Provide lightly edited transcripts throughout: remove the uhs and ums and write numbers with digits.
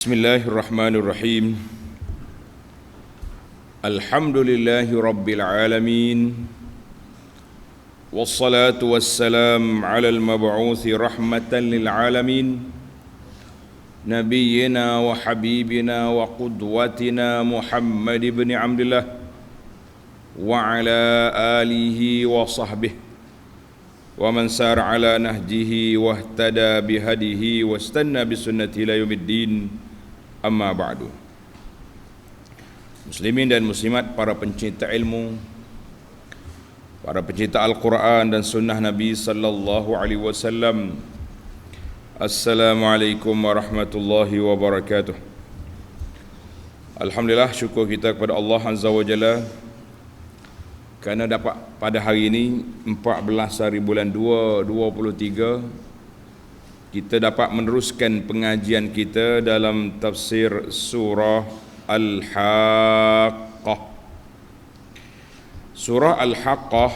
Bismillahirrahmanirrahim. Alhamdulillahi rabbil alamin. Wassalatu wassalam ala al-mab'uthi rahmatan lil alamin. Nabiyyina wa habibina wa qudwatina Muhammad ibn Abdullah wa ala alihi wa sahbihi wa man sar ala nahjihi wa ihtada bihadihi wa istanna bisunnati ila yaumiddin. Amma ba'du. Muslimin dan muslimat, para pencinta ilmu, para pencinta Al-Quran dan sunnah Nabi sallallahu alaihi wasallam, Assalamualaikum warahmatullahi wabarakatuh. Alhamdulillah, syukur kita kepada Allah Azza wa Jalla kerana dapat pada hari ini 14 hari bulan 2 2023 kita dapat meneruskan pengajian kita dalam tafsir surah Al-Haqqah. Surah Al-Haqqah,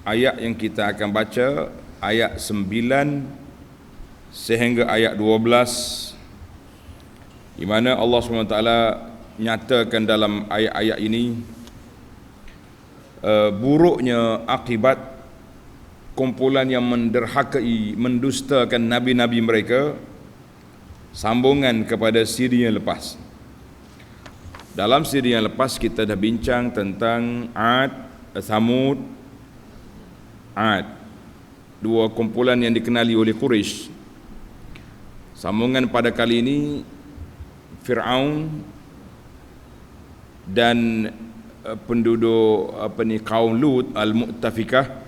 ayat yang kita akan baca ayat 9 sehingga ayat 12, di mana Allah SWT nyatakan dalam ayat-ayat ini buruknya akibat kumpulan yang menderhakai, mendustakan nabi-nabi mereka, sambungan kepada siri yang lepas. Dalam siri yang lepas kita dah bincang tentang Ad, Thamud, Ad, dua kumpulan yang dikenali oleh Quraisy. Sambungan pada kali ini Fir'aun dan penduduk kaum Lut Al-Mu'tafikah,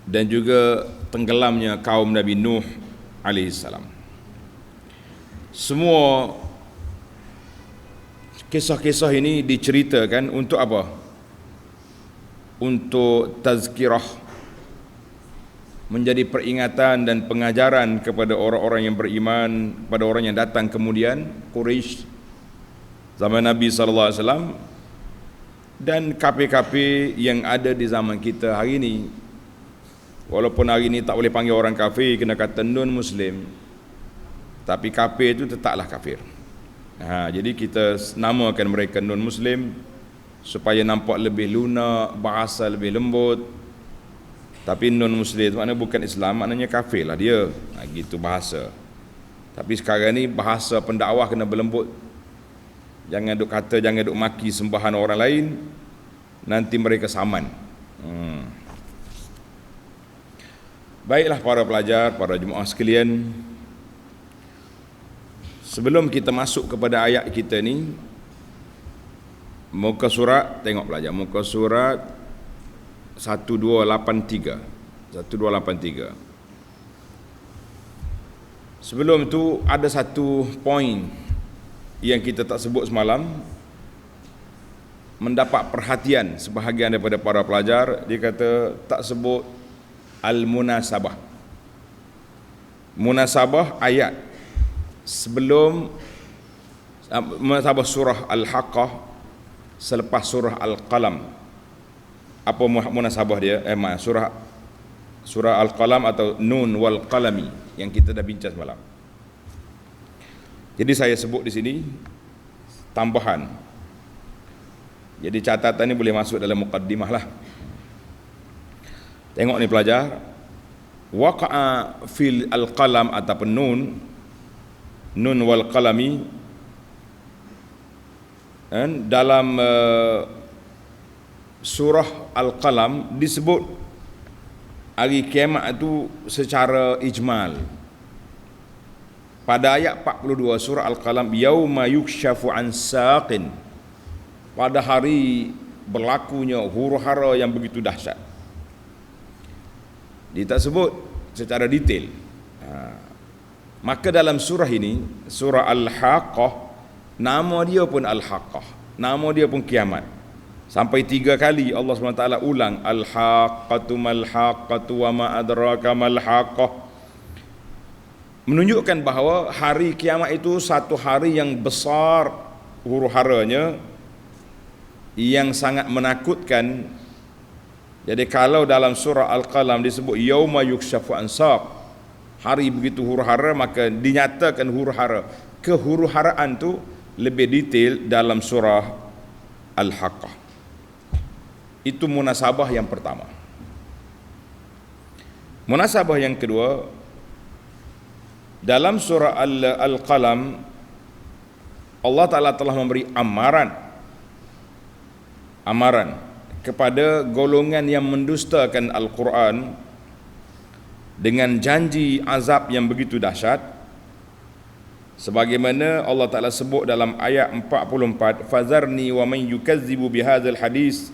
dan juga tenggelamnya kaum Nabi Nuh alaihissalam. Semua kisah-kisah ini diceritakan untuk apa? Untuk tazkirah, menjadi peringatan dan pengajaran kepada orang-orang yang beriman, kepada orang yang datang kemudian, Quraisy zaman Nabi sallallahu alaihi wasallam dan kafir-kafir yang ada di zaman kita hari ini. Walaupun hari ini tak boleh panggil orang kafir, kena kata non-Muslim, tapi kafir itu tetaplah kafir. Jadi kita namakan mereka non-Muslim supaya nampak lebih lunak, bahasa lebih lembut. Tapi non-Muslim itu maknanya bukan Islam, maknanya kafir lah dia. Gitu bahasa. Tapi sekarang ni bahasa pendakwah kena berlembut. Jangan duk kata, jangan duk maki sembahan orang lain, nanti mereka saman. Baiklah para pelajar, para jemaah sekalian, sebelum kita masuk kepada ayat kita ni, muka surat, tengok pelajar, muka surat 1283. Sebelum tu ada satu poin yang kita tak sebut semalam, mendapat perhatian sebahagian daripada para pelajar. Dia kata tak sebut Al-Munasabah. Munasabah ayat sebelum munasabah surah Al-Haqqah selepas surah Al-Qalam. Apa munasabah dia? Surah Al-Qalam atau Nun wal Qalami yang kita dah bincang semalam. Jadi saya sebut di sini tambahan. Jadi catatan ni boleh masuk dalam muqaddimah lah. Tengok ni pelajar, waqa'a fil al-qalam ataupun nun wal qalami, dalam surah Al-Qalam disebut hari kiamat itu secara ijmal. Pada ayat 42 surah Al-Qalam, yauma yukshafu an saqin, pada hari berlakunya huru-hara yang begitu dahsyat. Dia tak sebut secara detail. Maka dalam surah ini, surah Al-Haqqah, nama dia pun Al-Haqqah, nama dia pun kiamat. Sampai 3 kali Allah SWT ulang, Al-Haqqatu mal-Haqqatu wa ma adraka mal-Haqqah, menunjukkan bahawa hari kiamat itu satu hari yang besar huru-haranya, yang sangat menakutkan. Jadi kalau dalam surah Al-Qalam disebut yauma yukshafu an saq, hari begitu huru-hara, maka dinyatakan huru-hara. Kehuru-haraan tu lebih detail dalam surah Al-Haqqah. Itu munasabah yang pertama. Munasabah yang kedua, dalam surah Al-Qalam, Allah Ta'ala telah memberi amaran kepada golongan yang mendustakan Al-Quran dengan janji azab yang begitu dahsyat, sebagaimana Allah Ta'ala sebut dalam ayat 44, fazarni wa man yukazzibu bihadzal hadis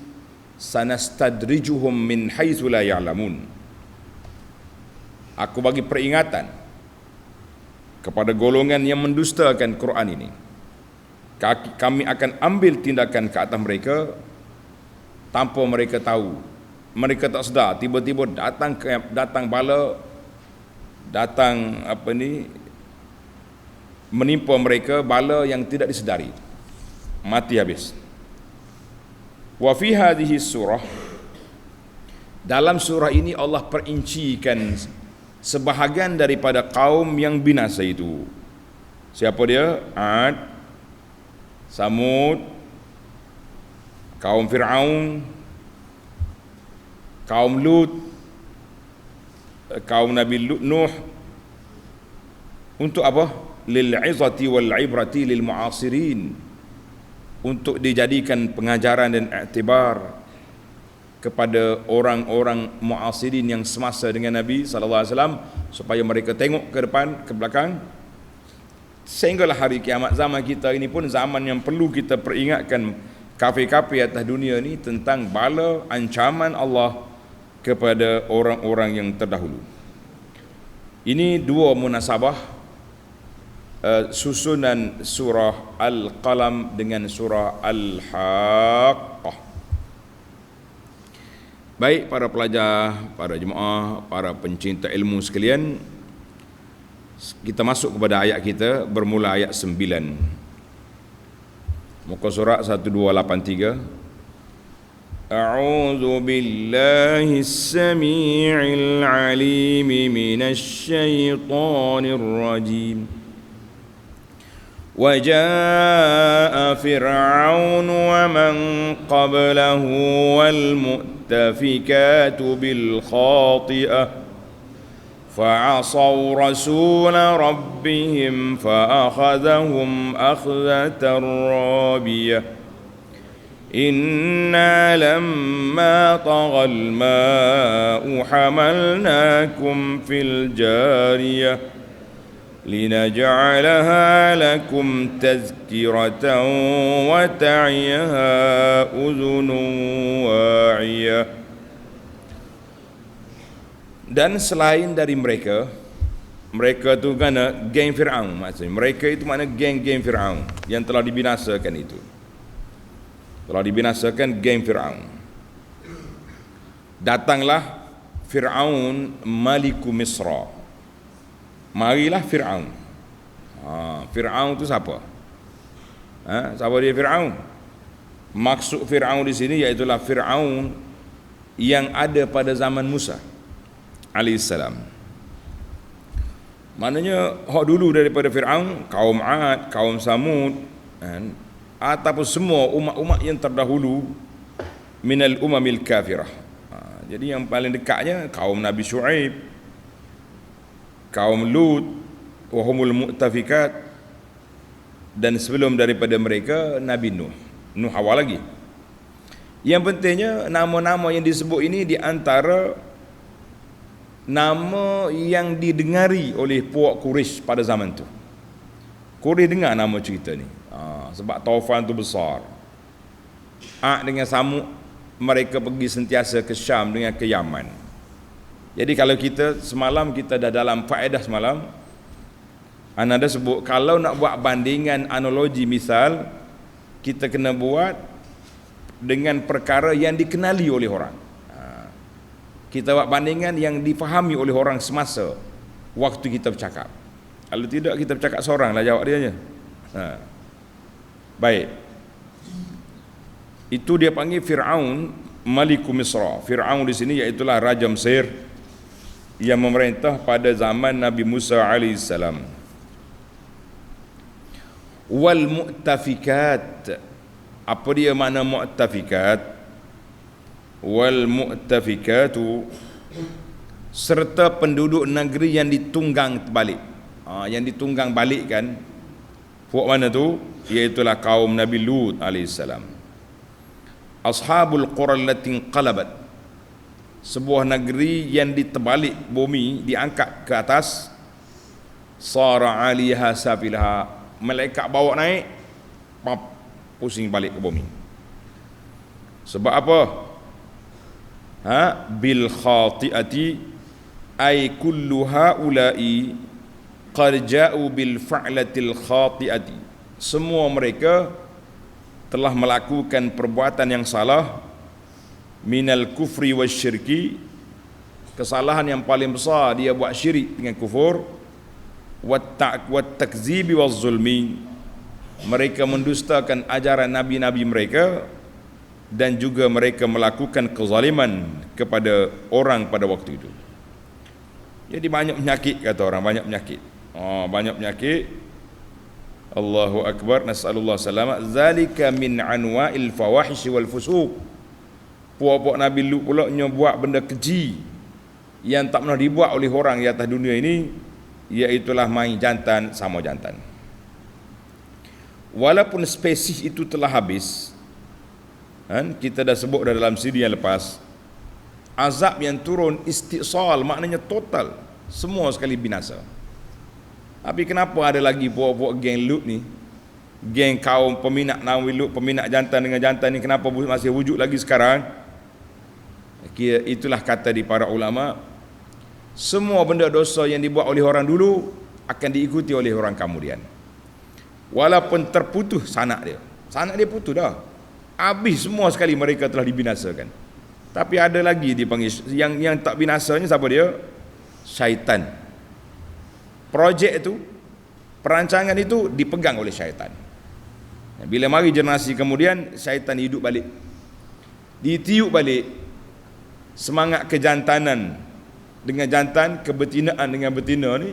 sanastadrijuhum min haitsu la ya'lamun. Aku bagi peringatan kepada golongan yang mendustakan Quran ini. Kami akan ambil tindakan ke atas mereka tanpa mereka tahu. Mereka tak sedar, tiba-tiba datang bala, menimpa mereka bala yang tidak disedari. Mati habis. Wa fi hadhihi surah, dalam surah ini Allah perincikan sebahagian daripada kaum yang binasa itu. Siapa dia? Ad, Samud, kaum Fir'aun, kaum Lut, kaum Nabi Nuh. Untuk apa? Lil'izati wal'ibrati lil mu'asirin, untuk dijadikan pengajaran dan iktibar kepada orang-orang mu'asirin yang semasa dengan Nabi SAW, supaya mereka tengok ke depan, ke belakang, sehinggalah hari kiamat. Zaman kita ini pun zaman yang perlu kita peringatkan kafir-kafir atas dunia ni tentang bala ancaman Allah kepada orang-orang yang terdahulu. Ini dua munasabah susunan surah Al-Qalam dengan surah Al-Haqqah. Baik para pelajar, para jemaah, para pencinta ilmu sekalian, kita masuk kepada ayat kita, bermula ayat 9. Muka surat 1283. A'udzu billahi as-sami'il 'alim minasy syaithanir rajim. وجاء فرعون ومن قبله والمؤتفكات بالخاطئة فعصوا رسول ربهم فأخذهم أخذة رابية إنا لما طغى الماء حملناكم في الجارية لنجعلها لكم تذكرة وتعيها أذن واعية. Dan selain dari mereka tu kan geng Fir'aun, maksudnya mereka itu makna geng-geng Fir'aun yang telah dibinasakan itu. Telah dibinasakan geng Fir'aun. Datanglah Fir'aun Maliku Misra. Marilah Fir'aun. Fir'aun itu siapa? Siapa dia Fir'aun? Maksud Fir'aun di sini iaitulah Fir'aun yang ada pada zaman Musa alaihissalam. Maknanya hak dulu daripada Fir'aun, kaum Ad, kaum Samud, ataupun semua umat-umat yang terdahulu minal umamil kafirah. Jadi yang paling dekatnya kaum Nabi Syuaib, kaum Lut, wahumul mu'tafikat, dan sebelum daripada mereka Nabi Nuh awal lagi. Yang pentingnya nama-nama yang disebut ini di antara nama yang didengari oleh puak Quraisy pada zaman tu. Quraisy dengar nama cerita ni, sebab taufan tu besar. Ad dengan Samud, mereka pergi sentiasa ke Syam dengan ke Yaman. Jadi kalau kita semalam, kita dah dalam faedah semalam, Anda sebut kalau nak buat bandingan analogi, misal kita kena buat dengan perkara yang dikenali oleh orang. Kita buat bandingan yang difahami oleh orang semasa waktu kita bercakap. Kalau tidak, kita bercakap seorang lah jawab dia je. Baik. Itu dia panggil Fir'aun Maliku Misra. Fir'aun di sini iaitulah Raja Mesir. yang memerintah pada zaman Nabi Musa alaihissalam. Wal mu'tafikat, apa dia makna mu'tafikat? Wal mu'tafikatu, serta penduduk negeri yang ditunggang balik. Yang ditunggang balik kan, puak mana tu? Iaitulah kaum Nabi Lut alaihissalam. Ashabul qura allati qalabat, sebuah negeri yang diterbalik bumi, diangkat ke atas. Sara 'aliha safilaha, malaikat bawa naik, pap, pusing balik ke bumi. Sebab apa? Bil khati'ati, ay kullu haula'i qad ja'u bil fa'latil khati'ati, semua mereka telah melakukan perbuatan yang salah. Minal kufri wasyirki, kesalahan yang paling besar dia buat syirik dengan kufur. Wat takzibi waz zulmi, mereka mendustakan ajaran nabi-nabi mereka, dan juga mereka melakukan kezaliman kepada orang pada waktu itu. Jadi banyak penyakit, kata orang, banyak penyakit. Banyak penyakit. Allahu akbar, nas'alullah salamat. Zalika min anwa'il fawahish wal fusuq. Puak-puak Nabi Lut pula buat benda keji yang tak pernah dibuat oleh orang di atas dunia ini, iaitulah main jantan sama jantan. Walaupun spesies itu telah habis, kita dah sebut dalam siri yang lepas, azab yang turun istisal, maknanya total, semua sekali binasa. Tapi kenapa ada lagi puak-puak geng Lut ni, geng kaum peminat Nabi Lut, peminat jantan dengan jantan ni, kenapa masih wujud lagi sekarang? Itulah kata di para ulama, semua benda dosa yang dibuat oleh orang dulu akan diikuti oleh orang kemudian. Walaupun terputus sanak dia putus dah, habis semua sekali, mereka telah dibinasakan. Tapi ada lagi dipanggil yang tak binasanya, siapa dia? Syaitan. Projek itu, perancangan itu dipegang oleh syaitan. Bila mari generasi kemudian, syaitan hidup balik, ditiup balik semangat kejantanan dengan jantan, kebetinaan dengan betina ni,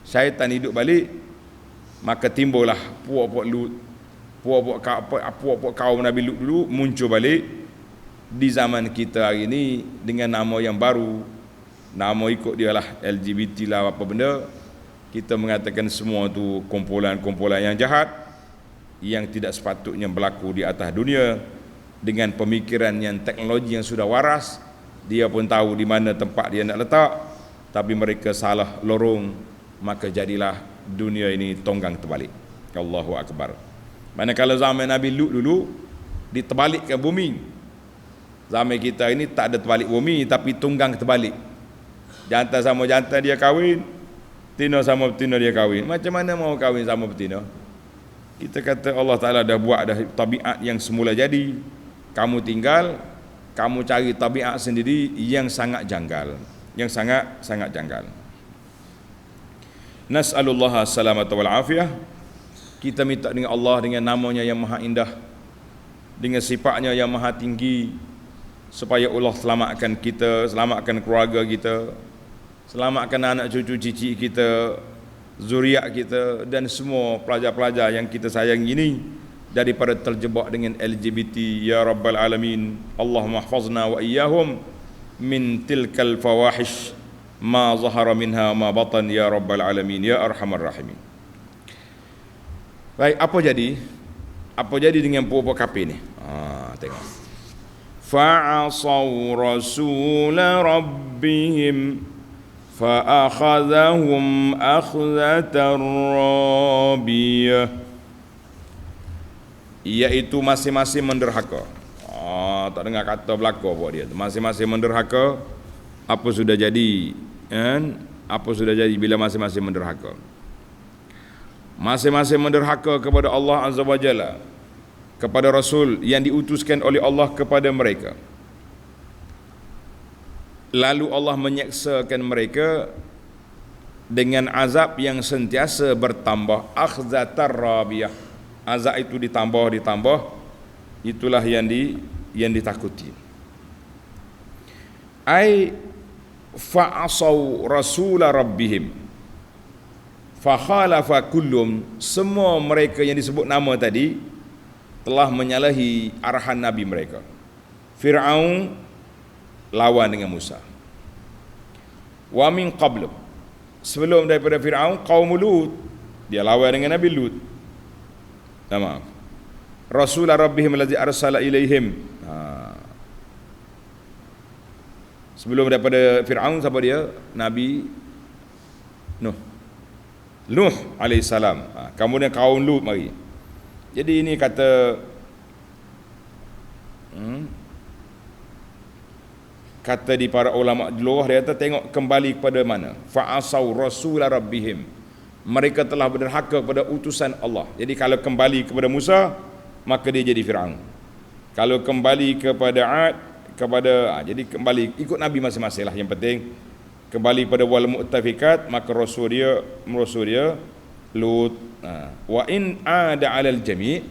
syaitan hidup balik. Maka timbullah puak-puak Lut, puak-puak kaum Nabi Lut dulu muncul balik di zaman kita hari ini dengan nama yang baru. Nama ikut dia lah, LGBT lah, apa benda. Kita mengatakan semua tu kumpulan-kumpulan yang jahat, yang tidak sepatutnya berlaku di atas dunia. Dengan pemikiran yang teknologi yang sudah waras, dia pun tahu di mana tempat dia nak letak, tapi mereka salah lorong, maka jadilah dunia ini tonggang terbalik. Allahu akbar. Manakala zaman Nabi Lut dulu diterbalikkan bumi, zaman kita ini tak ada terbalik bumi, tapi tunggang terbalik. Jantan sama jantan dia kahwin, betina sama betina dia kahwin. Macam mana mau kahwin sama betina? Kita kata Allah Ta'ala dah buat dah tabiat yang semula jadi, kamu tinggal, kamu cari tabiat sendiri yang sangat janggal, yang sangat janggal. Nas'alullah salamata wal afiyah. Kita minta dengan Allah, dengan namanya yang maha indah, dengan sifatnya yang maha tinggi, supaya Allah selamatkan kita, selamatkan keluarga kita, selamatkan anak cucu cici kita, zuriat kita, dan semua pelajar-pelajar yang kita sayang ini daripada terjebak dengan LGBT, ya rabbal alamin. Allahumma hafazna wa iyyahum min tilkal fawahish ma zahara minha ma batan, ya rabbal alamin, ya arhamar rahimin. Baik, apa jadi dengan puak-puak kafir ni? Tengok, fa'asaw rasul rabbihim fa'akhadhahum akhzatar rabiyah, iaitu masing-masing menderhaka. Tak dengar kata belaka buat dia tu. Masing-masing menderhaka. Apa sudah jadi, kan? Apa sudah jadi bila masing-masing menderhaka? Masing-masing menderhaka kepada Allah Azza wa Jalla, kepada Rasul yang diutuskan oleh Allah kepada mereka. Lalu Allah menyeksakan mereka dengan azab yang sentiasa bertambah. Akhzatar rabiyah, azab itu ditambah, itulah yang ditakuti. Ai fa'asaw rasula rabbihim fakhalafa kullum, semua mereka yang disebut nama tadi telah menyalahi arahan Nabi mereka. Fir'aun lawan dengan Musa. Wa min qablu, sebelum daripada Fir'aun, kaum Lut, dia lawan dengan Nabi Lut. Maaf, Rasulullah Rabbihim allazi arsala ilaihim. Sebelum daripada Fir'aun, siapa dia? Nabi Nuh alaihissalam. Kemudian kaum Lut mari. Jadi ini kata kata di para ulama di luar, dia kata tengok kembali kepada mana? Fa'asaw rasula rabbihim. Mereka telah berderhaka kepada utusan Allah. Jadi kalau kembali kepada Musa, maka dia jadi Fir'aun. Kalau kembali kepada Ad, jadi kembali ikut Nabi masing-masing lah. Yang penting kembali pada wal mu'tafikat, maka rasul dia Lut. Wa in ada alal jami',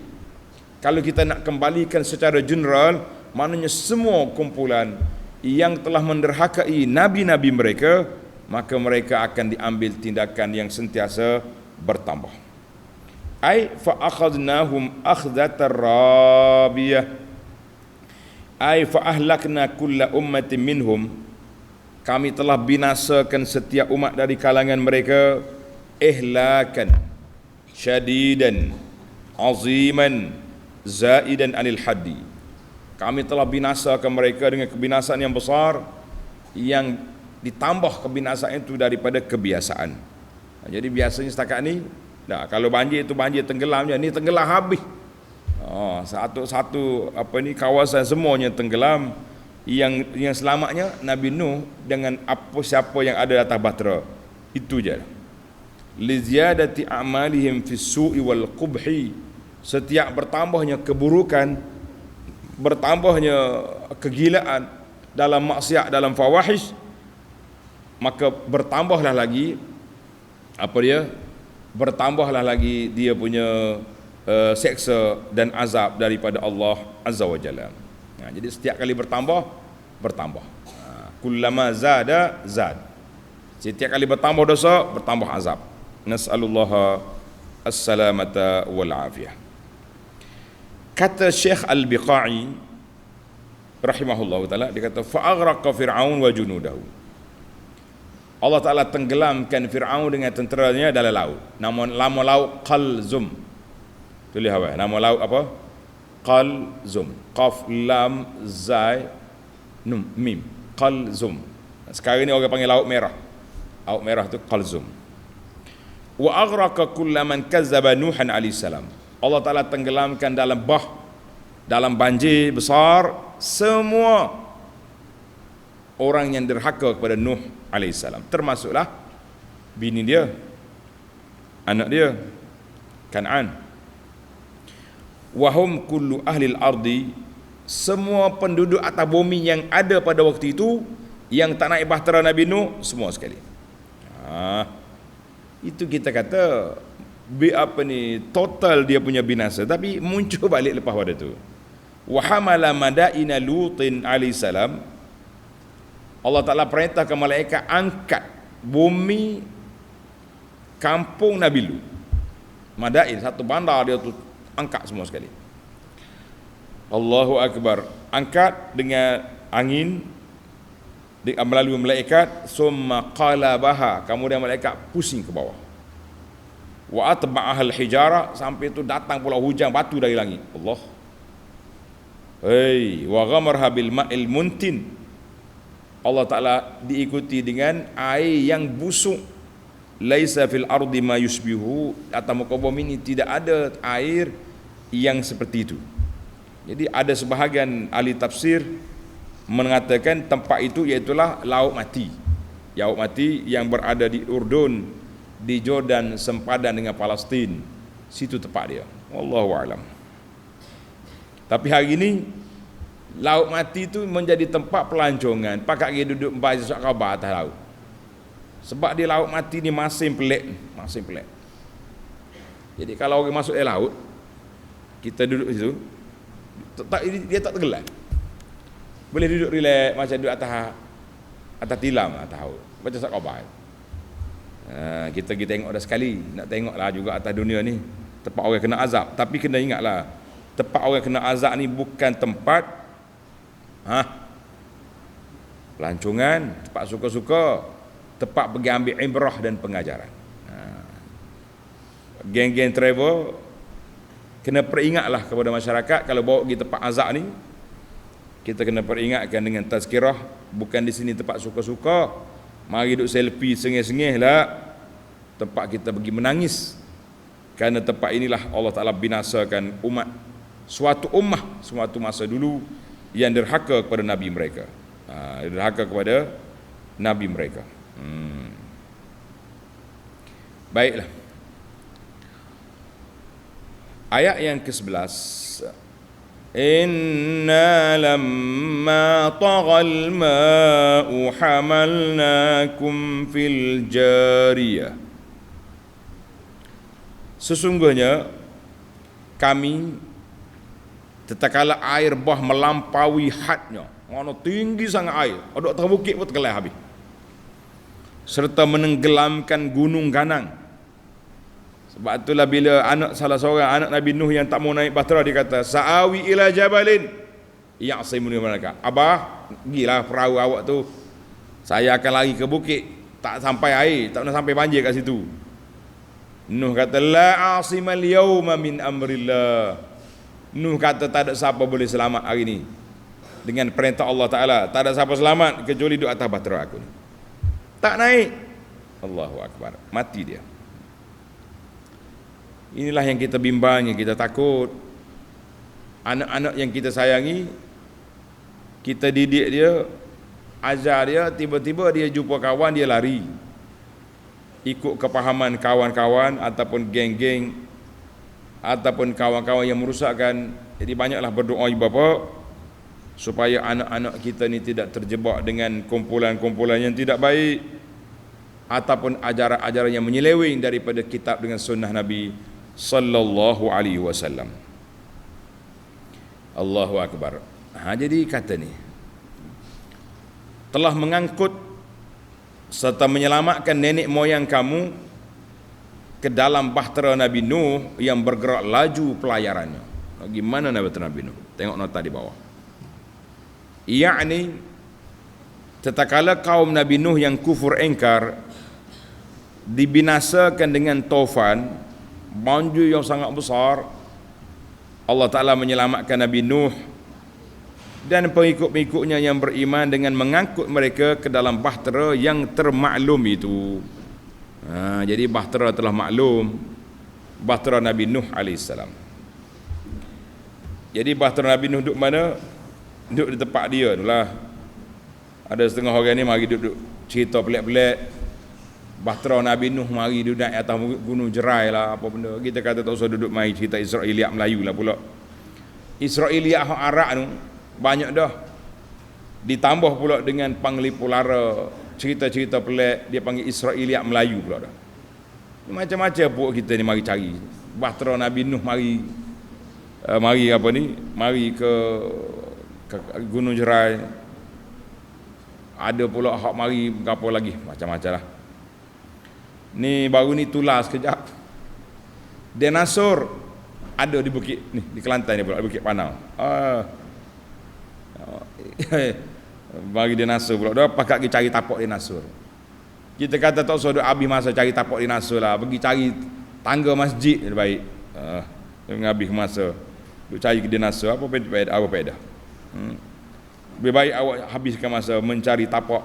kalau kita nak kembalikan secara general, maknanya semua kumpulan yang telah menderhakai nabi-nabi mereka, maka mereka akan diambil tindakan yang sentiasa bertambah. Ai fa akhadnahum akhdatar rabiyah, ai fa ahlakna kulla ummatin minhum, kami telah binasakan setiap umat dari kalangan mereka ihlakan syadidan aziman zaidan anil haddi. Kami telah binasakan mereka dengan kebinasaan yang besar, yang ditambah kebinasaan itu daripada kebiasaan. Jadi biasanya setakat ni, kalau banjir itu banjir tenggelam je, ni tenggelam habis. Satu kawasan semuanya tenggelam. Yang selamatnya Nabi Nuh dengan siapa yang ada atas bahtera. Itu je. Li ziyadati a'malihim fis su'i wal qubhi, setiap bertambahnya keburukan, bertambahnya kegilaan dalam maksiat, dalam fawahish, maka bertambahlah lagi bertambahlah lagi dia punya seksa dan azab daripada Allah Azza wa Jalla. Jadi setiap kali bertambah. Kullama zada zad. Setiap kali bertambah dosa, bertambah azab. Nas'alullaha as-salamata wal afiyah. Kata Syekh Al-Biqai rahimahullahu taala, dia kata fa aghraqa fir'aun wa junudahu. Allah Taala tenggelamkan Fir'aun dengan tenteranya dalam laut. Nama laut Qalzum. Tulis apa? Nama laut apa? Qalzum. Qaf lam zai nun mim. Qalzum. Sekarang ni orang panggil laut merah. Laut merah tu Qalzum. Wa aghraqa kullaman kazzaba Nuhan alaihi salam. Allah Taala tenggelamkan dalam banjir besar semua orang yang derhaka kepada Nuh alaihi salam, termasuklah bini dia, anak dia Kan'an. Wahum kullu ahli al-ardi, semua penduduk atas bumi yang ada pada waktu itu yang tak naik bahtera Nabi Nuh, semua sekali. Itu kita kata total dia punya binasa, tapi muncul balik lepas pada tu. Wa hamala madaina Lutin alaihi salam, Allah Ta'ala perintahkan malaikat angkat bumi kampung Nabi Lut. Madain, satu bandar dia tu angkat semua sekali. Allahu Akbar. Angkat dengan angin melalui malaikat. Summa qalabaha, kemudian malaikat pusing ke bawah. Wa atba'ahal hijara, sampai itu datang pula hujan batu dari langit. Allah. Wa ghamarha bil ma'il muntin, Allah Ta'ala diikuti dengan air yang busuk. Laisa fil ardi ma yusbihu, atas muka bumi ini tidak ada air yang seperti itu. Jadi ada sebahagian ahli tafsir mengatakan tempat itu iaitulah Laut Mati. Laut Mati yang berada di Urdun, di Jordan, sempadan dengan Palestin. Situ tempat dia. Wallahu a'lam. Tapi hari ini Laut Mati itu menjadi tempat pelancongan. Pakat dia duduk membaca surat khabar atas laut. Sebab di Laut Mati ni masing pelik. Jadi kalau orang masuk air laut, kita duduk di situ, dia tak tenggelam. Boleh duduk relax macam duduk atas atas tilam tahu. Baca surat khabar. Kita tengok dah sekali, nak tengoklah juga atas dunia ni tempat orang kena azab, tapi kena ingatlah tempat orang kena azab ni bukan tempat pelancongan, tempat suka-suka, tempat pergi ambil ibrah dan pengajaran. Geng-geng travel kena peringatlah kepada masyarakat kalau bawa pergi tempat azab ni, kita kena peringatkan dengan tazkirah, bukan di sini tempat suka-suka. Mari duduk selfie sengih-sengih lah, tempat kita pergi menangis. Kerana tempat inilah Allah Ta'ala binasakan umat, suatu masa dulu yang derhaka kepada Nabi mereka. Derhaka kepada Nabi mereka. Baiklah. Ayat yang ke-11, Inna lamma taghal ma'u hamalnakum fil jariyah. Sesungguhnya kami tatkala air bah melampaui hadnya, mana tinggi sangat air, ada terbukit pun terkelai habis, serta menenggelamkan gunung ganang. Sebab itulah bila salah seorang anak Nabi Nuh yang tak mau naik bahtera, dia kata, Sa'awi ila jabalin ya'simuni minal. Abah, pergilah perahu awak tu, saya akan lari ke bukit, tak sampai air, tak nak sampai banjir kat situ. Nuh kata, la asimal yawma min amrillah. Nuh kata, tak ada siapa boleh selamat hari ni dengan perintah Allah Ta'ala. Tak ada siapa selamat kecuali duduk atas bahtera aku ni. Tak naik, Allahu Akbar, mati dia. Inilah yang kita bimbang, yang kita takut. Anak-anak yang kita sayangi, kita didik dia, ajar dia, tiba-tiba dia jumpa kawan, dia lari ikut kepahaman kawan-kawan ataupun geng-geng ataupun kawan-kawan yang merusakkan. Jadi banyaklah berdoa ibu bapa supaya anak-anak kita ni tidak terjebak dengan kumpulan-kumpulan yang tidak baik ataupun ajaran-ajaran yang menyeleweng daripada kitab dengan sunnah Nabi sallallahu alaihi wasallam. Allahu Akbar. Jadi kata ni telah mengangkut serta menyelamatkan nenek moyang kamu ke dalam bahtera Nabi Nuh yang bergerak laju pelayarannya. Gimana Nabi Nuh? Tengok nota di bawah. Yakni tatkala kaum Nabi Nuh yang kufur engkar dibinasakan dengan taufan, banjir yang sangat besar, Allah Ta'ala menyelamatkan Nabi Nuh dan pengikut-pengikutnya yang beriman dengan mengangkut mereka ke dalam bahtera yang termaklum itu. Jadi bahtera telah maklum, bahtera Nabi Nuh AS. Jadi bahtera Nabi Nuh duduk mana? Duduk di tempat dia itulah. Ada setengah orang ni mari duduk cerita pelik-pelik, bahtera Nabi Nuh mari duduk atas gunung jerai lah, apa benda. Kita kata tak usah duduk mari cerita Israeliat Melayu lah pula. Israeliat Arab tu banyak dah. Ditambah pula dengan panglipu lara, cerita-cerita pelik, dia panggil Israeliat Melayu pula dah. Macam-macam pun kita ni mari cari. Bahtera Nabi Nuh mari ke gunung jerai. Ada pula hak mari apa lagi, macam-macam lah. Ni baru ni tulas sekejap. Dinosaur ada di bukit ni, di Kelantan ni pula, Bukit Panau. Bagi dinosaur pula dah pakat pergi cari tapak dinosaur. Kita kata tak usah duk habis masa cari tapak dinosaur lah, pergi cari tangga masjid lebih baik. Jangan habis masa duk cari dinosaur, apa faedah. Lebih baik awak habiskan masa mencari tapak,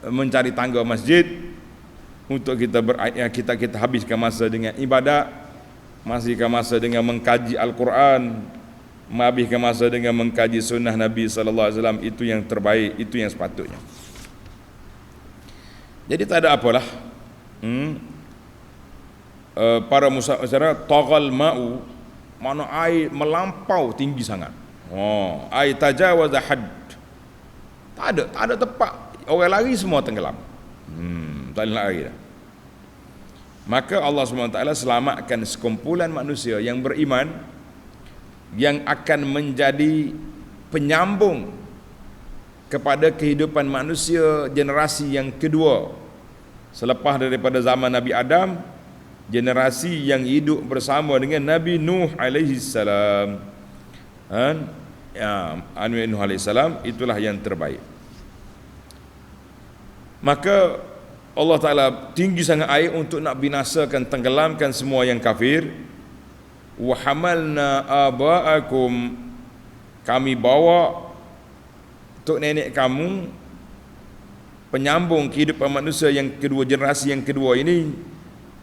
mencari tangga masjid. Untuk kita habiskan masa dengan ibadat, habiskan masa dengan mengkaji Al-Quran, habiskan masa dengan mengkaji sunnah Nabi sallallahu alaihi wasallam. Itu yang terbaik, itu yang sepatutnya. Jadi tak ada apalah. Para musafir taghal ma'u, mana air melampau tinggi sangat. Air tajawaza had. Tak ada tempat. Orang lari semua tenggelam. Tak boleh lari dah. Maka Allah SWT selamatkan sekumpulan manusia yang beriman, yang akan menjadi penyambung kepada kehidupan manusia generasi yang kedua selepas daripada zaman Nabi Adam, generasi yang hidup bersama dengan Nabi Nuh alaihi salam. Nabi Nuh alaihi salam itulah yang terbaik. Maka Allah Ta'ala tinggi sangat air untuk nak binasakan, tenggelamkan semua yang kafir. Wa hamalna aba'akum, kami bawa tok nenek kamu, penyambung kehidupan manusia yang kedua, generasi yang kedua ini,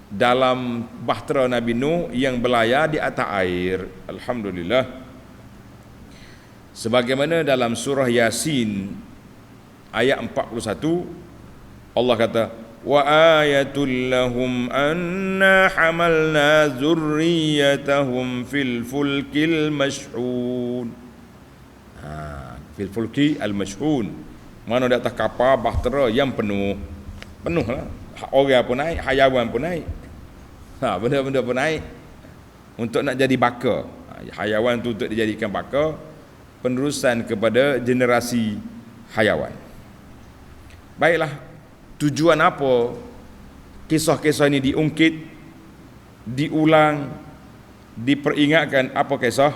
dalam bahtera Nabi Nuh yang berlayar di atas air. Alhamdulillah. Sebagaimana dalam surah Yasin ayat 41, Allah kata, wa ayatul lahum anna hamalna zurriyatahum fil fulkil mashhun. Fil fulki al mashhun, mana di atas kapal bahtera yang penuh lah. Orang pun naik, hayawan pun naik, benda-benda pun naik untuk nak jadi baka. Hayawan tu untuk dijadikan baka, penerusan kepada generasi hayawan. Baiklah, tujuan apa kisah-kisah ini diungkit, diulang, diperingatkan? Apa kisah?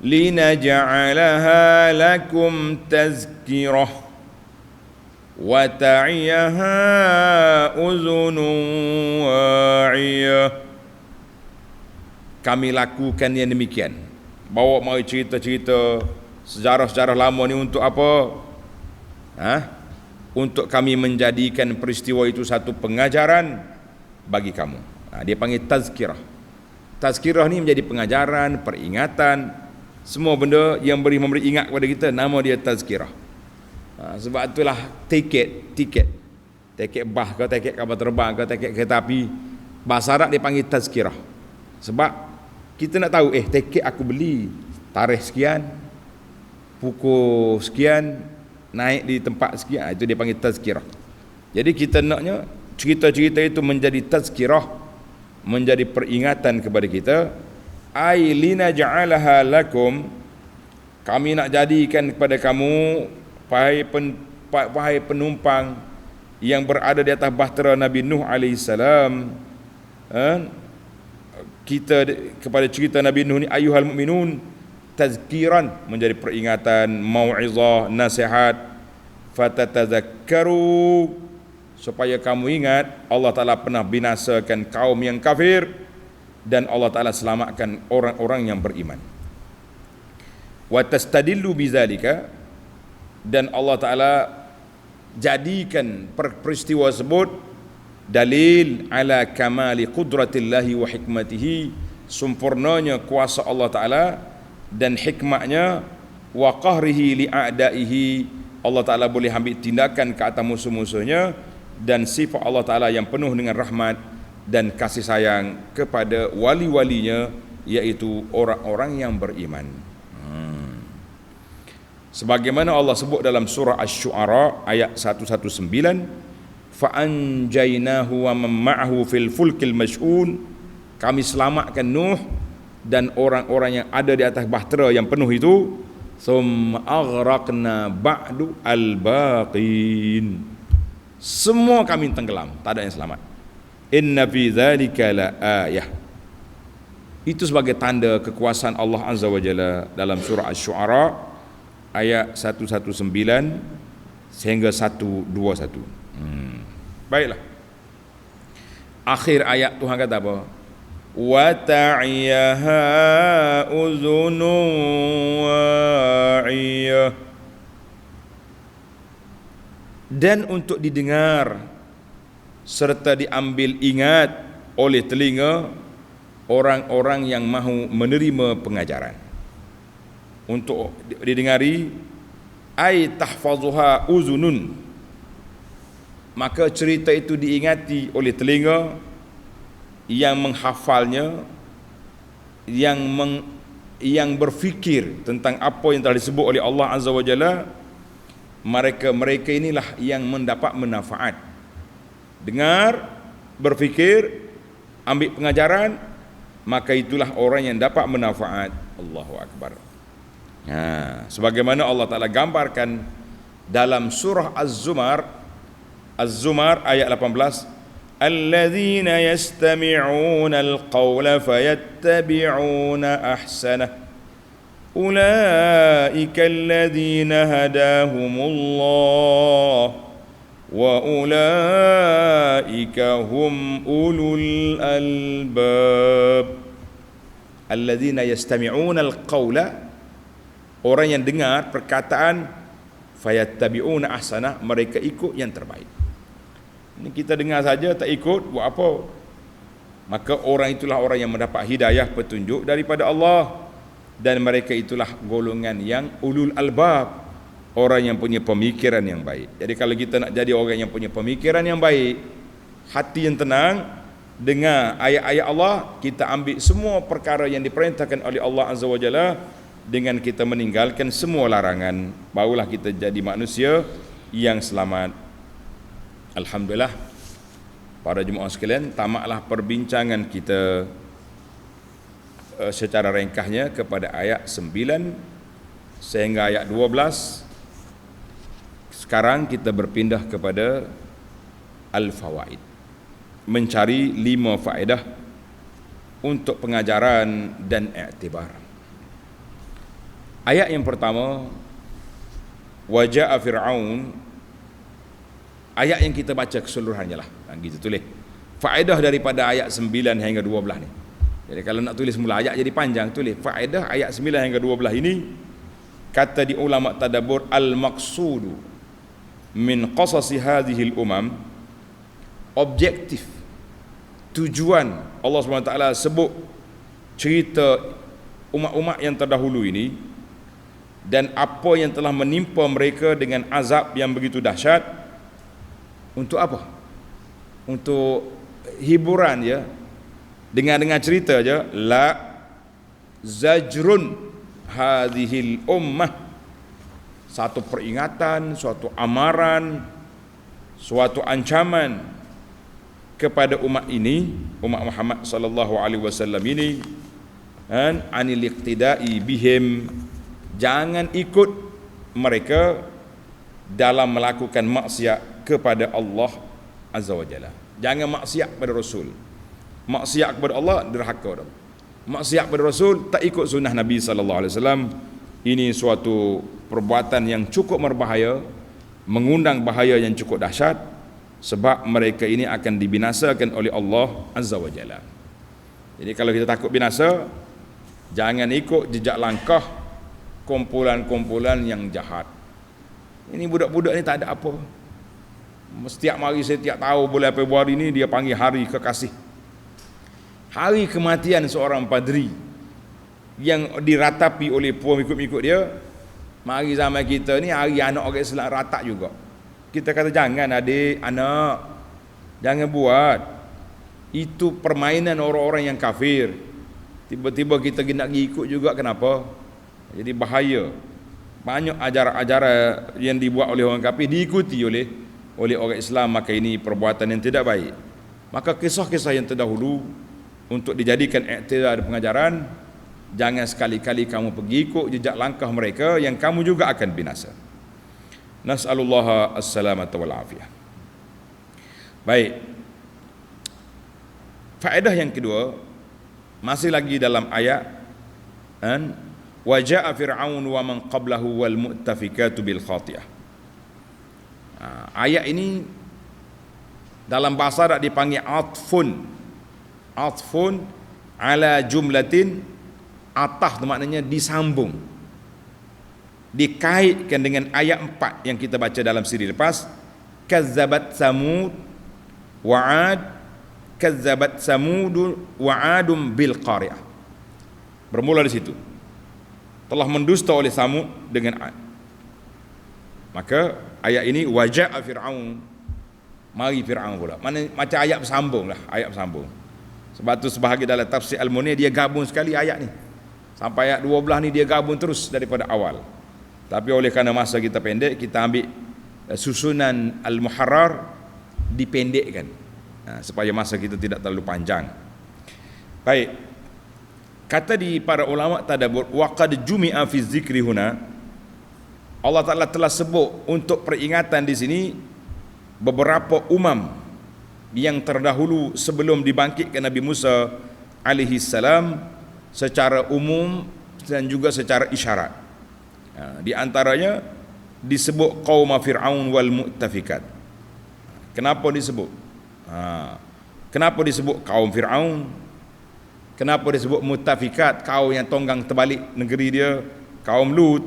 Linaj'alaha lakum tazkirah wa ta'iyaha uzunun wa'iyah. Kami lakukan yang demikian, bawa mari cerita-cerita sejarah-sejarah lama ni untuk apa? Untuk kami menjadikan peristiwa itu satu pengajaran bagi kamu. Dia panggil tazkirah. Tazkirah ni menjadi pengajaran, peringatan. Semua benda yang memberi ingat kepada kita, nama dia tazkirah. Sebab itulah tiket bah ke, tiket kapal terbang ke, tiket kereta api, bahasa Arab dia panggil tazkirah. Sebab kita nak tahu, tiket aku beli tarikh sekian, pukul sekian, naik di tempat sekian, itu dia panggil tazkirah. Jadi kita naknya cerita-cerita itu menjadi tazkirah, menjadi peringatan kepada kita. Ai linaj'alaha lakum, kami nak jadikan kepada kamu, wahai penumpang yang berada di atas bahtera Nabi Nuh alaihi salam, kita kepada cerita Nabi Nuh ni, ayyuhal mu'minun, tazkiran, menjadi peringatan, mau'izah, nasihat, fatatazakkaru, supaya kamu ingat Allah Ta'ala pernah binasakan kaum yang kafir dan Allah Ta'ala selamatkan orang-orang yang beriman. Wa tastadillu bizalika, dan Allah Ta'ala jadikan peristiwa tersebut dalil ala kamali qudratillahi wa hikmatihi, sempurnanya kuasa Allah Ta'ala dan hikmatnya, wa qahrihi li'a'daihi, Allah Ta'ala boleh ambil tindakan ke atas musuh-musuhnya, dan sifat Allah Ta'ala yang penuh dengan rahmat dan kasih sayang kepada wali-walinya, iaitu orang-orang yang beriman. Sebagaimana Allah sebut dalam surah Asy-Syu'ara ayat 119, fa anjaynahu wa man ma'ahu fil fulkil mash'un, kami selamatkan Nuh dan orang-orang yang ada di atas bahtera yang penuh itu, summa aghraqna ba'du al-baqin, semua kami tenggelam, tak ada yang selamat. Inna fi dzalika la ayah, itu sebagai tanda kekuasaan Allah Azza wa Jalla dalam surah Asy-Syu'ara ayat 119 sehingga 121. Baiklah, akhir ayat Tuhan kata apa? Wa ta'iyaha uzunun wa'iyah, dan untuk didengar serta diambil ingat oleh telinga orang-orang yang mahu menerima pengajaran. Untuk didengari, ai tahfazuha uzunun, maka cerita itu diingati oleh telinga yang menghafalnya, yang berfikir tentang apa yang telah disebut oleh Allah Azza wa Jalla. Mereka inilah yang mendapat manfaat. Dengar, berfikir, ambil pengajaran, maka itulah orang yang dapat manfaat. Allahu akbar. Sebagaimana Allah Taala gambarkan dalam surah Az-Zumar ayat 18, alladzina yastami'una al-qawla fayattabi'una ahsanah ulaika alladzina hadahumullah wa ulaika hum ulul albab. Alladzina yastami'una al-qawla, orang yang dengar perkataan, fayattabi'una ahsanah, mereka ikut yang terbaik. Ini kita dengar saja tak ikut, buat apa? Maka orang itulah orang yang mendapat hidayah, petunjuk daripada Allah, dan mereka itulah golongan yang ulul albab, orang yang punya pemikiran yang baik. Jadi kalau kita nak jadi orang yang punya pemikiran yang baik, hati yang tenang, dengar ayat-ayat Allah, kita ambil semua perkara yang diperintahkan oleh Allah Azza wa Jalla, dengan kita meninggalkan semua larangan, barulah kita jadi manusia yang selamat. Alhamdulillah, para jemaah sekalian, tamatlah perbincangan kita secara ringkasnya kepada ayat 9 sehingga ayat 12. Sekarang kita berpindah kepada al-fawaid, mencari 5 faedah untuk pengajaran dan iktibar. Ayat yang pertama, waja'a Fir'aun. Ayat yang kita baca keseluruhannya lah, gitu tulis. Faedah daripada ayat 9 hingga 12 ni. Jadi kalau nak tulis mula ayat jadi panjang, tulis faedah ayat 9 hingga 12 ini. Kata di ulama tadabbur, al-maqsudu min qasasi hadhihi al-umam, objektif, tujuan Allah SWT sebut cerita umat-umat yang terdahulu ini dan apa yang telah menimpa mereka dengan azab yang begitu dahsyat. Untuk apa? Untuk hiburan ya, dengar-dengar cerita je. La zajrun hadhil ummah, satu peringatan, suatu amaran, suatu ancaman kepada umat ini, umat Muhammad sallallahu alaihi wasallam ini, anil iqtida'i bihim, jangan ikut mereka dalam melakukan maksiat kepada Allah Azza wa Jalla. Jangan maksiat pada Rasul. Maksiat kepada Allah, derhaka. Maksiat kepada Rasul, tak ikut sunnah Nabi sallallahu alaihi wasallam. Ini suatu perbuatan yang cukup berbahaya, mengundang bahaya yang cukup dahsyat, sebab mereka ini akan dibinasakan oleh Allah Azza wa Jalla. Jadi kalau kita takut binasa, jangan ikut jejak langkah kumpulan-kumpulan yang jahat. Ini budak-budak ni tak ada apa. Setiap hari, setiap tahun bulan Februari ni dia panggil hari kekasih, hari kematian seorang padri yang diratapi oleh pengikut-pengikut dia. Mari zaman kita ni hari anak orang Islam ratak juga. Kita kata jangan adik, anak, jangan buat. Itu permainan orang-orang yang kafir. Tiba-tiba kita nak ikut juga, kenapa? Jadi bahaya. Banyak ajaran-ajaran yang dibuat oleh orang kafir diikuti oleh orang Islam, maka ini perbuatan yang tidak baik. Maka kisah-kisah yang terdahulu untuk dijadikan iktibar dan pengajaran, jangan sekali-kali kamu pergi ikut jejak langkah mereka yang kamu juga akan binasa. Nas'alullah as-salamata wal afiyah. Baik. Faedah yang kedua, masih lagi dalam ayat wa ja'a fir'aun wa man qablahu wal mu'tafikatu bil khati'ah. Ayat ini dalam bahasa Arab dipanggil atfun. Atfun ala jumlatin, ataf maknanya disambung, dikaitkan dengan ayat 4 yang kita baca dalam siri lepas. Kazzabat samud wa 'ad, kazzabat samud wa 'adum bil qari'ah. Bermula di situ. Telah mendusta oleh Samud dengan 'ad. Maka ayat ini waja'a Fir'aun, mari Fir'aun pula. Macam ayat bersambung lah, ayat bersambung. Sebab tu sebahagian dalam tafsir Al-Munir dia gabung sekali ayat ni. Sampai ayat 12 ni dia gabung terus daripada awal. Tapi oleh kerana masa kita pendek, kita ambil susunan Al-Muharrar, dipendekkan supaya masa kita tidak terlalu panjang. Baik, kata di para ulama tadabbur, waqad jumi'a fi zikri huna, Allah Ta'ala telah sebut untuk peringatan di sini beberapa umam yang terdahulu sebelum dibangkitkan Nabi Musa alaihi salam secara umum dan juga secara isyarat. Di antaranya disebut qaum Fir'aun wal mu'tafikat. Kenapa disebut? Kenapa disebut kaum Fir'aun? Kenapa disebut mu'tafikat, kaum yang tonggang terbalik negeri dia, kaum Lut?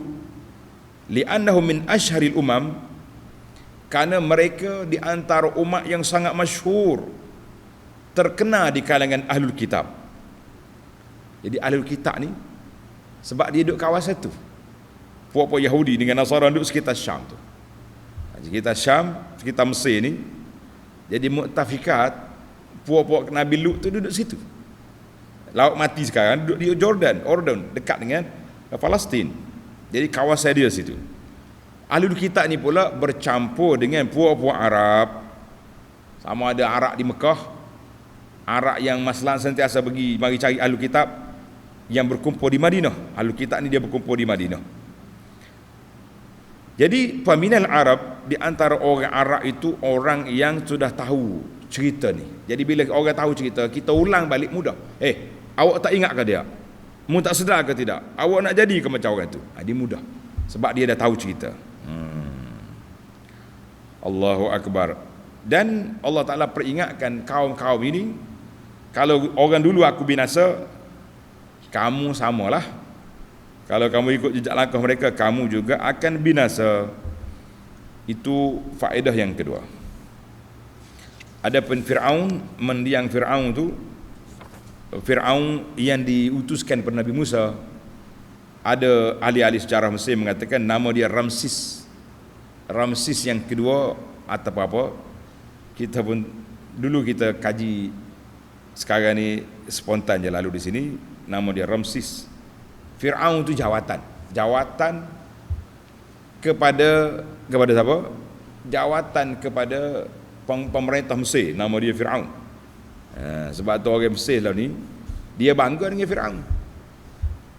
Li'annahum min asharil umam, kerana mereka di antara umat yang sangat masyhur, terkenal di kalangan ahlul kitab. Jadi ahlul kitab ni sebab dia duduk kawasan tu, puak-puak Yahudi dengan Nasara duduk sekitar Syam tu, sekitar Syam, sekitar Mesir ni. Jadi mu'tafikat, puak-puak Nabi Lut tu duduk situ. Laut Mati sekarang duduk di Jordan, dekat dengan Palestin. Jadi kawasan dia situ. Ahlul kitab ni pula bercampur dengan puak-puak Arab. Sama ada Arab di Mekah, Arab yang Maslan sentiasa mari cari ahlul kitab yang berkumpul di Madinah. Ahlul kitab ni dia berkumpul di Madinah. Jadi paminal Arab, di antara orang Arab itu orang yang sudah tahu cerita ni. Jadi bila orang tahu cerita, kita ulang balik mudah. Awak tak ingat ke dia? Mu tak sedar ke tidak? Awak nak jadi ke macam orang tu? Dia mudah. Sebab dia dah tahu cerita. Allahu Akbar. Dan Allah Ta'ala peringatkan kaum-kaum ini, kalau orang dulu aku binasa, kamu samalah. Kalau kamu ikut jejak langkah mereka, kamu juga akan binasa. Itu faedah yang kedua. Adapun Fir'aun, mendiang Fir'aun tu, Fir'aun yang diutuskan kepada Nabi Musa, ada ahli-ahli sejarah Mesir mengatakan nama dia Ramsis. Ramsis yang kedua atau apa, kita pun dulu kita kaji, sekarang ni spontan je lalu di sini, nama dia Ramsis. Fir'aun itu jawatan kepada siapa? Jawatan kepada pemerintah Mesir, nama dia Fir'aun. Sebab tu orang Mesir lah ni, dia bangga dengan Fir'aun.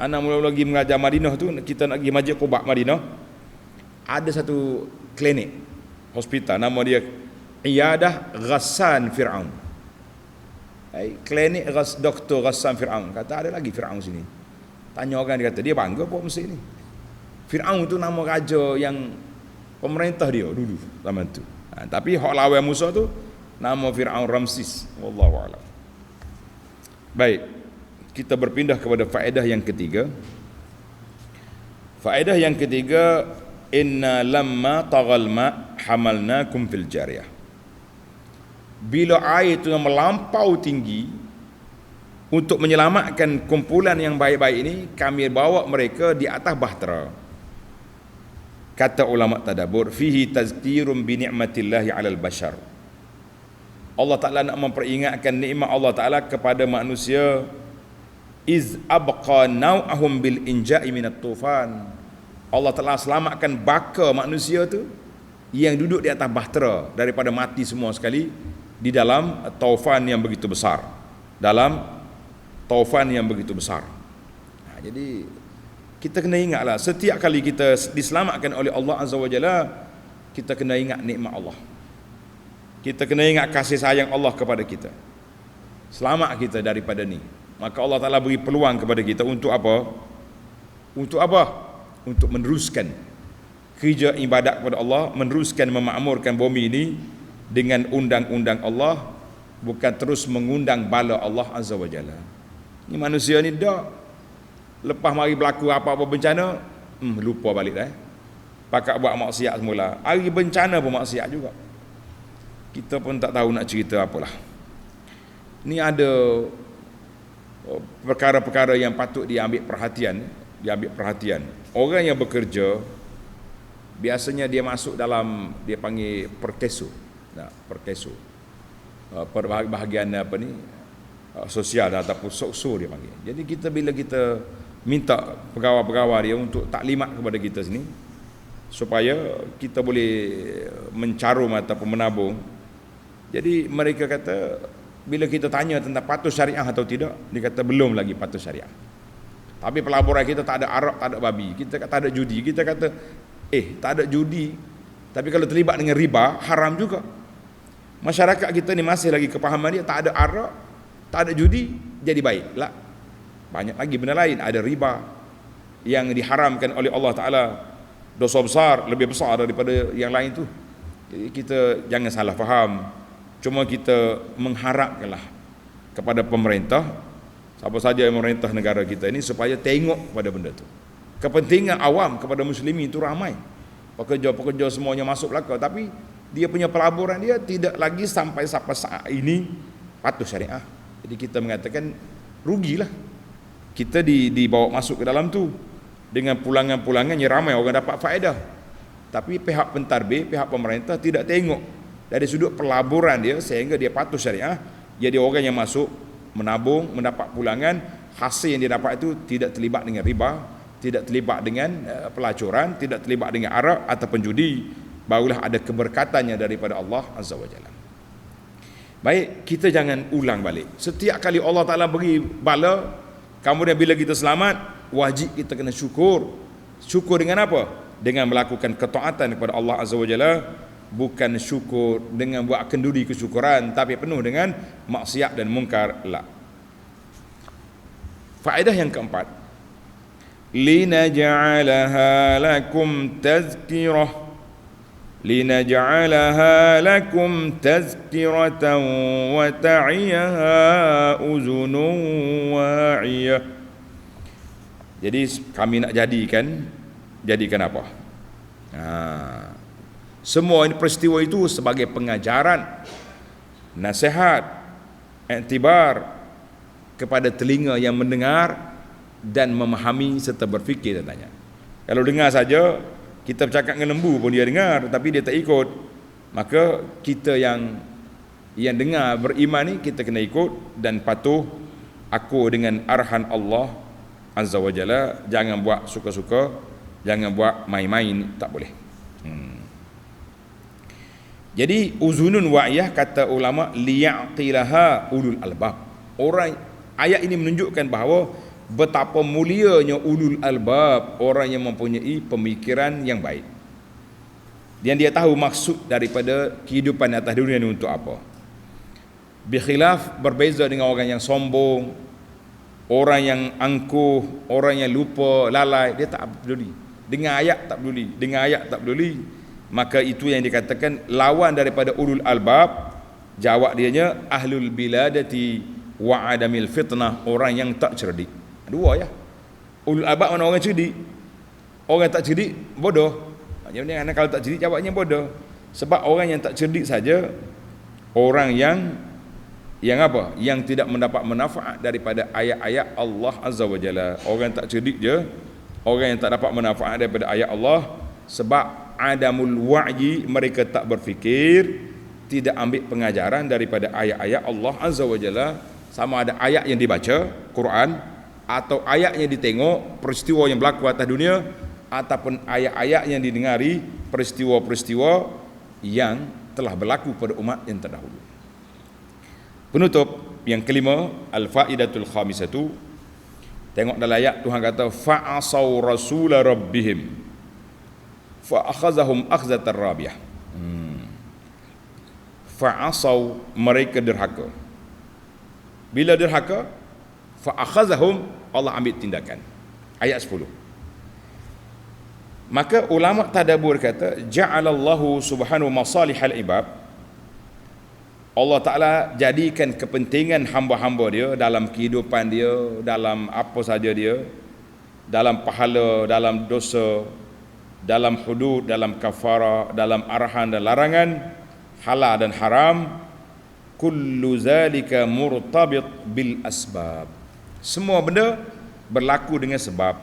Anak mula-mula pergi mengajar Madinah tu, kita nak pergi Masjid Quba Madinah, ada satu klinik, hospital, nama dia Iyadah Ghassan Fir'aun. Klinik Dr. Ghassan Fir'aun. Kata ada lagi Fir'aun sini. Tanya orang, dia kata dia bangga pun Mesir ni. Fir'aun tu nama raja yang pemerintah dia dulu zaman tu. Tapi hak lawan Musa tu nama Fir'aun Ramsis. Wallahu a'lam. Baik, kita berpindah kepada faedah yang ketiga. Faedah yang ketiga, inna lamma taghal ma hamalnakum fil jariyah. Bila air itu melampau tinggi, untuk menyelamatkan kumpulan yang baik-baik ini, kami bawa mereka di atas bahtera. Kata ulama tadabbur, fihi tazkirun bi ni'matillahi 'alal bashar. Allah Ta'ala nak memperingatkan nikmat Allah Ta'ala kepada manusia. Iz abqa naw'ahum bil inja'i minat tufan. Allah Ta'ala selamatkan baka manusia tu yang duduk di atas bahtera daripada mati semua sekali di dalam taufan yang begitu besar. Jadi kita kena ingatlah, setiap kali kita diselamatkan oleh Allah Azza wa Jalla, kita kena ingat nikmat Allah. Kita kena ingat kasih sayang Allah kepada kita. Selamat kita daripada ni. Maka Allah Ta'ala beri peluang kepada kita untuk apa? Untuk meneruskan kerja ibadat kepada Allah, meneruskan memakmurkan bumi ini dengan undang-undang Allah, bukan terus mengundang bala Allah Azza wa Jalla. Ni manusia ni dah lepas mari berlaku apa-apa bencana, lupa balik dah. Pakat buat maksiat semula. Hari bencana pun maksiat juga. Kita pun tak tahu nak cerita apalah. Ni ada perkara-perkara yang patut diambil perhatian. Orang yang bekerja biasanya dia masuk dalam, dia panggil perkeso. Bahagian apa ni, sosial ataupun sokso dia panggil. Jadi kita bila kita minta pegawai-pegawai dia untuk taklimat kepada kita sini supaya kita boleh mencarum ataupun menabung. Jadi mereka kata bila kita tanya tentang patuh syariah atau tidak, dia kata belum lagi patuh syariah. Tapi pelaburan kita tak ada arak, tak ada babi. Kita kata tak ada judi. Kita kata tak ada judi. Tapi kalau terlibat dengan riba, haram juga. Masyarakat kita ni masih lagi kepahaman dia, tak ada arak, tak ada judi, jadi baik lah. Banyak lagi benda lain, ada riba yang diharamkan oleh Allah Ta'ala, dosa besar, lebih besar daripada yang lain tu. Jadi kita jangan salah faham. Cuma kita mengharapkanlah kepada pemerintah, siapa saja yang memerintah negara kita ini, supaya tengok pada benda tu. Kepentingan awam kepada muslimin itu ramai. Pekerja-pekerja semuanya masuk belaka, tapi dia punya pelaburan dia tidak lagi sampai saat ini patuh syariah. Jadi kita mengatakan rugilah. Kita dibawa masuk ke dalam tu dengan pulangan-pulangan yang ramai orang dapat faedah. Tapi pihak pentadbir, pihak pemerintah tidak tengok dari sudut pelaburan dia sehingga dia patuh syariah. Jadi orang yang masuk menabung, mendapat pulangan, hasil yang dia dapat itu tidak terlibat dengan riba, tidak terlibat dengan pelacuran, tidak terlibat dengan arak ataupun judi. Barulah ada keberkatannya daripada Allah Azza wa Jalla. Baik, kita jangan ulang balik. Setiap kali Allah Ta'ala beri bala, kemudian bila kita selamat, wajib kita kena syukur. Syukur dengan apa? Dengan melakukan ketaatan kepada Allah Azza wa Jalla. Bukan syukur dengan buat kenduri kesyukuran, tapi penuh dengan maksiat dan mungkar lah. Faedah yang keempat, linaj'alaha lakum tazkirah, linaj'alaha lakum tazkiratan wa ta'iyaha uzunun wa'iyah. Jadi kami nak jadikan apa? Semua ini peristiwa itu sebagai pengajaran, nasihat, iktibar kepada telinga yang mendengar dan memahami serta berfikir katanya. Kalau dengar saja, kita bercakap dengan lembu pun dia dengar, tapi dia tak ikut. Maka kita yang dengar beriman ni, kita kena ikut dan patuh aku dengan arahan Allah Azza wa Jalla. Jangan buat suka-suka, jangan buat main-main, tak boleh. Jadi uzunun wa'iyah, kata ulama, liyaqilaha ulul albab. Ayat ini menunjukkan bahawa betapa mulianya ulul albab, orang yang mempunyai pemikiran yang baik. Dan dia tahu maksud daripada kehidupan atas dunia ini untuk apa. Bikhilaf, berbeza dengan orang yang sombong, orang yang angkuh, orang yang lupa, lalai, dia tak peduli. Dengan ayat tak peduli, dengan ayat tak peduli. Maka itu yang dikatakan lawan daripada ulul albab. Jawab dianya ahlul biladati wa adamil fitnah, orang yang tak cerdik. Dua ya. Ulul albab mana orang cerdik? Orang tak cerdik bodoh. Maksudnya kalau tak cerdik jawabnya bodoh. Sebab orang yang tak cerdik saja orang yang apa? Yang tidak mendapat manfaat daripada ayat-ayat Allah Azza wa Jalla. Orang tak cerdik je, orang yang tak dapat manfaat daripada ayat Allah, sebab adamul wa'yi, mereka tak berfikir, tidak ambil pengajaran daripada ayat-ayat Allah Azza wa Jalla. Sama ada ayat yang dibaca Quran, atau ayat yang ditengok peristiwa yang berlaku atas dunia, ataupun ayat-ayat yang didengari peristiwa-peristiwa yang telah berlaku pada umat yang terdahulu. Penutup yang kelima, al-faidatul khamisatu. Tengok dalam ayat Tuhan kata fa'asau rasula rabbihim fa'akhazahum akhzatar rabiyah. Fa'asau, mereka derhaka. Bila derhaka, fa'akhazahum, Allah ambil tindakan. Ayat 10. Maka ulama tadabbur kata ja'alallahu subhanahu masalihal ibad, Allah Ta'ala jadikan kepentingan hamba-hamba dia dalam kehidupan dia, dalam apa saja dia, dalam pahala, dalam dosa, dalam hudud, dalam kafara, dalam arahan dan larangan, halal dan haram, kullu zalika murtabit bil asbab. Semua benda berlaku dengan sebab.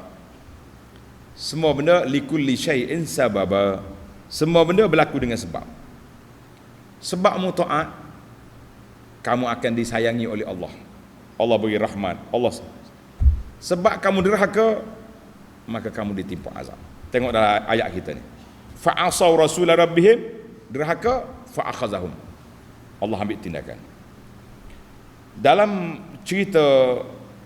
Semua benda likulli syai'in sababa. Semua benda berlaku dengan sebab. Sebabmu taat, kamu akan disayangi oleh Allah. Allah beri rahmat. Allah. Sebab kamu derhaka, maka kamu ditimpa azab. Tengok dalam ayat kita ni. Fa'asau rasula rabbihim, derhaka, fa'akhazahum. Allah ambil tindakan. Dalam cerita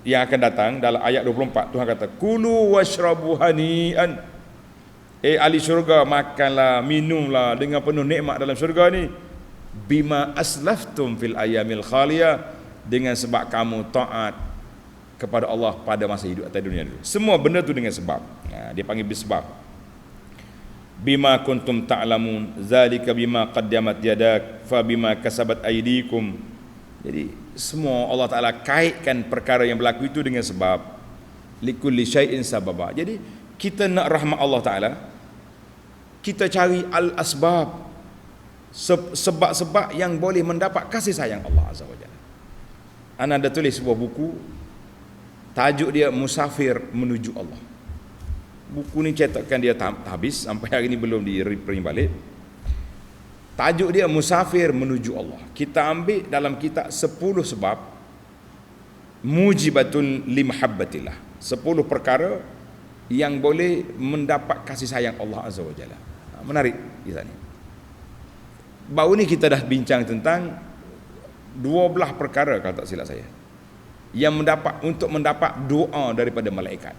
yang akan datang dalam ayat 24 Tuhan kata kulu washrabu hani'an, ahli syurga makanlah minumlah dengan penuh nikmat dalam syurga ni, bima aslaftum fil ayamil khaliyah, dengan sebab kamu taat kepada Allah pada masa hidup atas dunia dulu. Semua benda tu dengan sebab. Dia panggil bisbab. Bima kuntum ta'lamun zalika bima qaddamat yadak fa bima kasabat aydikum. Jadi semua Allah Ta'ala kaitkan perkara yang berlaku itu dengan sebab. Likulli syai'in sababa. Jadi kita nak rahmat Allah Ta'ala, kita cari al-asbab, sebab-sebab yang boleh mendapat kasih sayang Allah Azza wa Jalla. Ana ada tulis sebuah buku, tajuk dia Musafir Menuju Allah. Buku ni cetakkan dia habis, sampai hari ni belum di-reprint balik. Tajuk dia Musafir Menuju Allah. Kita ambil dalam kitab 10 sebab mujibatun limahabbatillah, 10 perkara yang boleh mendapat kasih sayang Allah Azza wa Jalla. Menarik kisah ni. Baru ni kita dah bincang tentang 12 perkara kalau tak silap saya, yang untuk mendapat doa daripada malaikat.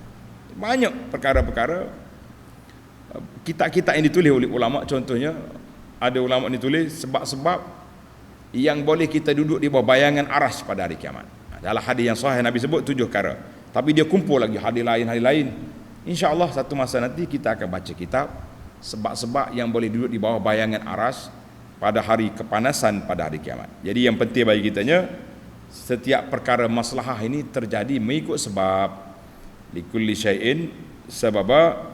Banyak perkara-perkara, kitab-kitab yang ditulis oleh ulama. Contohnya ada ulama yang ditulis sebab-sebab yang boleh kita duduk di bawah bayangan aras pada hari kiamat. Dalam hadis yang sahih Nabi sebut 7 perkara, tapi dia kumpul lagi hadis lain. InsyaAllah satu masa nanti kita akan baca kitab sebab-sebab yang boleh duduk di bawah bayangan aras pada hari kepanasan pada hari kiamat. Jadi yang penting bagi kitanya, setiap perkara maslahah ini terjadi mengikut sebab. Likulli syai'in sababa,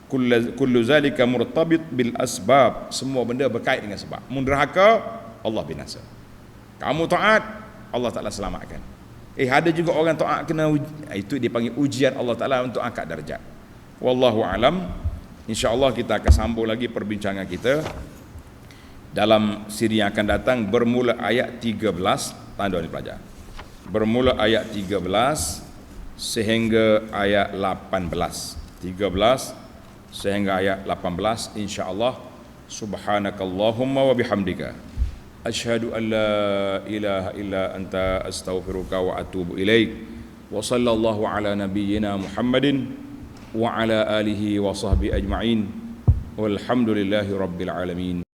kullu zalika murtabit bil asbab. Semua benda berkait dengan sebab. Munderhaka, Allah binasa. Kamu taat, Allah Ta'ala selamatkan. Ada juga orang taat kena itu dipanggil ujian Allah Ta'ala untuk angkat darjat. Wallahu alam. InsyaAllah kita akan sambung lagi perbincangan kita dalam siri yang akan datang, bermula ayat 13. Tanda ni pelajar. Bermula ayat 13 sehingga ayat 18. 13 sehingga ayat 18 insya-Allah. Subhanakallahumma wa bihamdika asyhadu an la ilaha illa anta astaghfiruka wa atubu ilaik. Wa sallallahu ala nabiyyina Muhammadin wa ala alihi wa sahbihi ajma'in. Walhamdulillahi rabbil alamin.